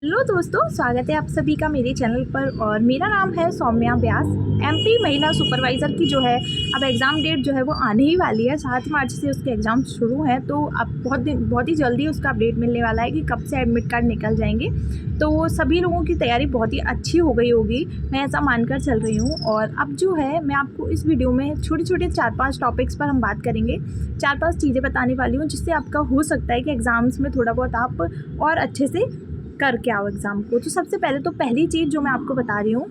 Hello दोस्तों, स्वागत है आप सभी का मेरे चैनल पर। और मेरा नाम है सौम्या व्यास। एमपी महिला सुपरवाइज़र की जो है अब एग्ज़ाम डेट जो है वो आने ही वाली है। 7 मार्च से उसके एग्ज़ाम शुरू हैं, तो अब बहुत ही जल्दी उसका अपडेट मिलने वाला है कि कब से एडमिट कार्ड निकल जाएंगे। तो सभी लोगों की तैयारी बहुत ही अच्छी हो गई होगी, मैं ऐसा मानकर चल रही हूँ। और अब जो है मैं आपको इस वीडियो में छोटे छोटे 4-5 टॉपिक्स पर हम बात करेंगे। 4-5 चीज़ें बताने वाली हूँ जिससे आपका हो सकता है कि एग्ज़ाम्स में थोड़ा बहुत आप और अच्छे से करके आओ एग्ज़ाम को। तो सबसे पहले तो पहली चीज़ जो मैं आपको बता रही हूँ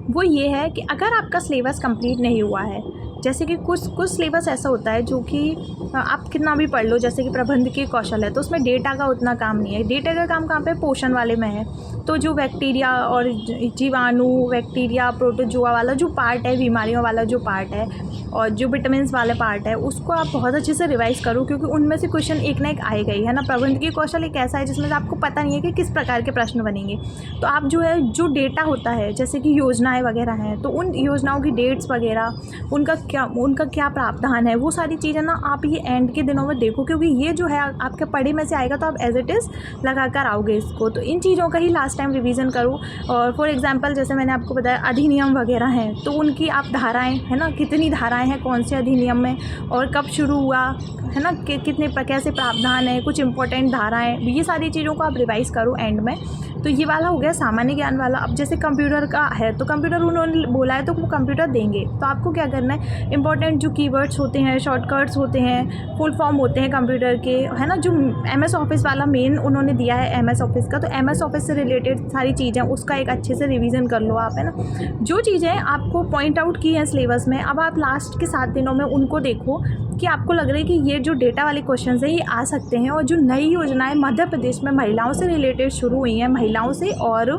वो ये है कि अगर आपका सिलेबस कंप्लीट नहीं हुआ है, जैसे कि कुछ सिलेबस ऐसा होता है जो कि आप कितना भी पढ़ लो, जैसे कि प्रबंध के कौशल है तो उसमें डेटा का उतना काम नहीं है। डेटा का काम कहाँ पे, पोषण वाले में है। तो जो बैक्टीरिया और जीवाणु, बैक्टीरिया प्रोटोजोआ वाला जो पार्ट है, बीमारियों वाला जो पार्ट है और जो विटामिन्स वाला पार्ट है, उसको आप बहुत अच्छे से रिवाइज़ करो, क्योंकि उनमें से क्वेश्चन एक ना एक आएगा ही, है ना। प्रबंध की कौशल एक ऐसा है जिसमें से आपको पता नहीं है कि किस प्रकार के प्रश्न बनेंगे। तो आप जो है जो डेटा होता है, जैसे कि योजनाएं वगैरह हैं, तो उन योजनाओं की डेट्स वगैरह उनका क्या प्रावधान है, वो सारी चीज़ें ना आप ये एंड के दिनों में देखो, क्योंकि ये जो है आपके पढ़े में से आएगा तो आप एज इट इज़ लगा कर आओगे इसको। तो इन चीज़ों का ही लास्ट टाइम रिवीजन करो। और फॉर एग्जांपल जैसे मैंने आपको बताया अधिनियम वगैरह हैं, तो उनकी आप धाराएं, है ना, कितनी धाराएं हैं कौन से अधिनियम में और कब शुरू हुआ, है ना, कितने कैसे प्रावधान है, कुछ इंपॉर्टेंट धाराएं, ये सारी चीज़ों को आप रिवाइज़ करो एंड में। तो ये वाला हो गया सामान्य ज्ञान वाला। अब जैसे कंप्यूटर का है तो कंप्यूटर उन्होंने बोला है तो वो कंप्यूटर देंगे, तो आपको क्या करना है, इंपॉर्टेंट जो कीवर्ड्स होते हैं, शॉर्टकट्स होते हैं, फुल फॉर्म होते हैं कंप्यूटर के, है ना, जो एमएस ऑफिस वाला मेन उन्होंने दिया है एमएस ऑफिस का, तो एमएस ऑफिस से रिलेटेड सारी चीज़ें उसका एक अच्छे से रिवीजन कर लो आप, है ना। जो चीज़ें आपको पॉइंट आउट की हैं सिलेबस में, अब आप लास्ट के 7 दिनों में उनको देखो कि आपको लग रहा है कि ये जो डेटा वाले क्वेश्चंस हैं ये आ सकते हैं। और जो नई योजनाएं मध्य प्रदेश में महिलाओं से रिलेटेड शुरू हुई हैं, महिलाओं से और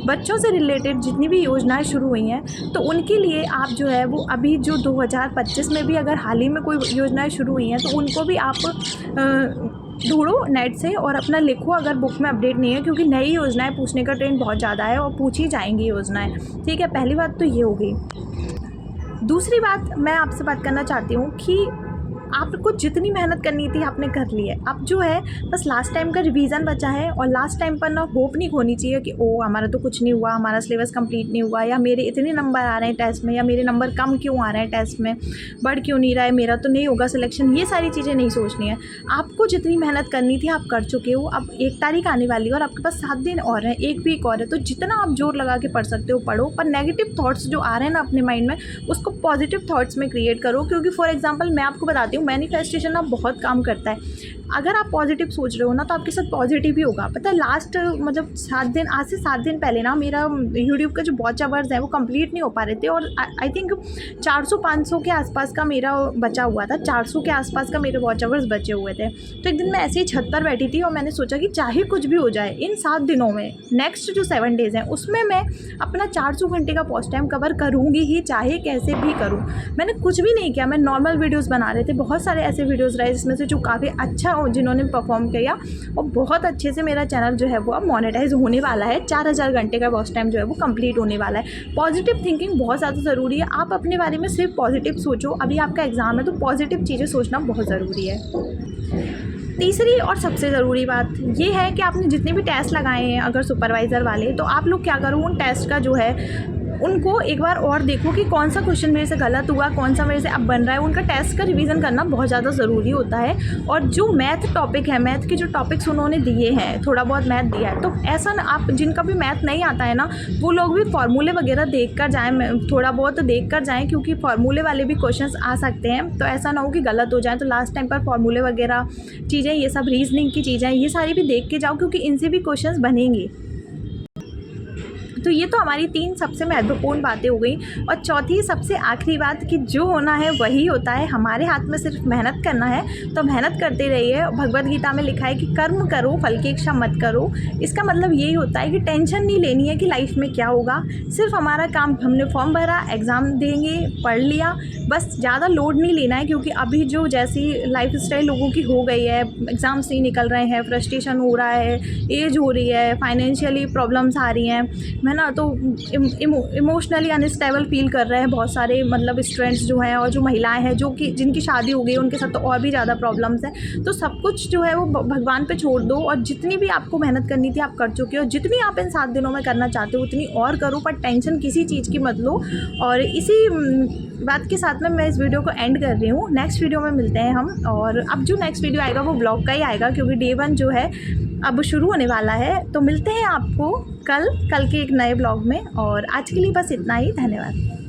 बच्चों से रिलेटेड जितनी भी योजनाएं शुरू हुई हैं, तो उनके लिए आप जो है वो अभी जो 2025 में भी अगर हाल ही में कोई योजनाएं शुरू हुई हैं तो उनको भी आप ढूंढो नेट से और अपना लिखो, अगर बुक में अपडेट नहीं है, क्योंकि नई योजनाएं पूछने का ट्रेंड बहुत ज़्यादा है और पूछी जाएंगी योजनाएं। ठीक है, पहली बात तो ये हो गई। दूसरी बात मैं आपसे बात करना चाहती हूँ कि आपको जितनी मेहनत करनी थी आपने कर ली है। अब जो है बस लास्ट टाइम का रिवीजन बचा है, और लास्ट टाइम पर ना होप नहीं खोनी चाहिए कि ओ हमारा तो कुछ नहीं हुआ, हमारा सिलेबस कंप्लीट नहीं हुआ, या मेरे इतने नंबर आ रहे हैं टेस्ट में, या मेरे नंबर कम क्यों आ रहे हैं टेस्ट में, बढ़ क्यों नहीं रहा है, मेरा तो नहीं होगा सिलेक्शन। ये सारी चीज़ें नहीं सोचनी है। आपको जितनी मेहनत करनी थी आप कर चुके हो। अब 1 तारीख आने वाली है और आपके पास 7 दिन और हैं, 1 वीक और है, तो जितना आप जोर लगा के पढ़ सकते हो पढ़ो। पर नेगेटिव थॉट्स जो आ रहे हैं ना अपने माइंड में, उसको पॉजिटिव थॉट्स में क्रिएट करो। क्योंकि फॉर एग्जाम्पल मैं आपको बताती हूँ, मैनिफेस्टेशन बहुत काम करता है। अगर आप पॉजिटिव सोच रहे हो ना तो आपके साथ पॉजिटिव ही होगा। पता है लास्ट मतलब 7 दिन, आज से 7 दिन पहले ना मेरा यूट्यूब का जो वॉच आवर्स है वो कंप्लीट नहीं हो पा रहे थे, और आई थिंक 400-500 के आसपास का मेरा बचा हुआ था, 400 के आसपास का मेरे वॉच आवर्स बचे हुए थे। तो एक दिन मैं ऐसे ही छत पर बैठी थी और मैंने सोचा कि चाहे कुछ भी हो जाए इन 7 दिनों में, नेक्स्ट जो 7 डेज़ हैं उसमें मैं अपना 400 घंटे का पॉस्ट टाइम कवर करूँगी ही, चाहे कैसे भी करूँ। मैंने कुछ भी नहीं किया, मैं नॉर्मल वीडियोज़ बना रहे थे। बहुत सारे ऐसे वीडियोज़ रहे जिसमें से जो काफ़ी अच्छा जिन्होंने परफॉर्म किया, और बहुत अच्छे से मेरा चैनल जो है वो अब मोनेटाइज होने वाला है। 4000 घंटे का वॉच टाइम जो है वो कंप्लीट होने वाला है। पॉजिटिव थिंकिंग बहुत ज़्यादा ज़रूरी है। आप अपने बारे में सिर्फ पॉजिटिव सोचो। अभी आपका एग्ज़ाम है तो पॉजिटिव चीज़ें सोचना बहुत ज़रूरी है। तीसरी और सबसे ज़रूरी बात ये है कि आपने जितने भी टेस्ट लगाए हैं अगर सुपरवाइज़र वाले, तो आप लोग क्या करो, उन टेस्ट का जो है उनको एक बार और देखो कि कौन सा क्वेश्चन मेरे से गलत हुआ, कौन सा मेरे से अब बन रहा है। उनका टेस्ट का रिवीजन करना बहुत ज़्यादा ज़रूरी होता है। और जो मैथ टॉपिक है, मैथ के जो टॉपिक्स उन्होंने दिए हैं, थोड़ा बहुत मैथ दिया है, तो ऐसा ना आप जिनका भी मैथ नहीं आता है ना, वो लोग भी फार्मूले वगैरह देख कर जाएँ, थोड़ा बहुत देख कर जाएँ, क्योंकि फार्मूले वाले भी क्वेश्चन आ सकते हैं। तो ऐसा ना हो कि गलत हो जाए। तो लास्ट टाइम पर फार्मूले वगैरह चीज़ें, ये सब रीजनिंग की चीज़ें, ये सारी भी देख के जाओ, क्योंकि इनसे भी क्वेश्चन बनेंगे। तो ये तो हमारी 3 सबसे महत्वपूर्ण बातें हो गई। और चौथी सबसे आखिरी बात कि जो होना है वही होता है, हमारे हाथ में सिर्फ मेहनत करना है, तो मेहनत करते रहिए। भगवद गीता में लिखा है कि कर्म करो फल की इच्छा मत करो। इसका मतलब यही होता है कि टेंशन नहीं लेनी है कि लाइफ में क्या होगा। सिर्फ हमारा काम, हमने फॉर्म भरा, एग्ज़ाम देंगे, पढ़ लिया, बस ज़्यादा लोड नहीं लेना है। क्योंकि अभी जो जैसी लाइफ स्टाइल लोगों की हो गई है, एग्ज़ाम्स नहीं निकल रहे हैं, फ्रस्ट्रेशन हो रहा है, एज हो रही है, फाइनेंशियली प्रॉब्लम्स आ रही हैं, है ना, तो इमोशनली अनस्टेबल फील कर रहे हैं बहुत सारे मतलब स्टूडेंट्स जो हैं, और जो महिलाएं हैं जो कि जिनकी शादी हो गई है उनके साथ तो और भी ज़्यादा प्रॉब्लम्स हैं। तो सब कुछ जो है वो भगवान पे छोड़ दो, और जितनी भी आपको मेहनत करनी थी आप कर चुके हो, जितनी आप इन 7 दिनों में करना चाहते हो उतनी और करो, पर टेंशन किसी चीज़ की मत लो। और इसी बात के साथ में मैं इस वीडियो को एंड कर रही हूँ। नेक्स्ट वीडियो में मिलते हैं हम, और अब जो नेक्स्ट वीडियो आएगा वो ब्लॉग का ही आएगा, क्योंकि डे 1 जो है अब शुरू होने वाला है। तो मिलते हैं आपको कल के एक नए ब्लॉग में, और आज के लिए बस इतना ही। धन्यवाद।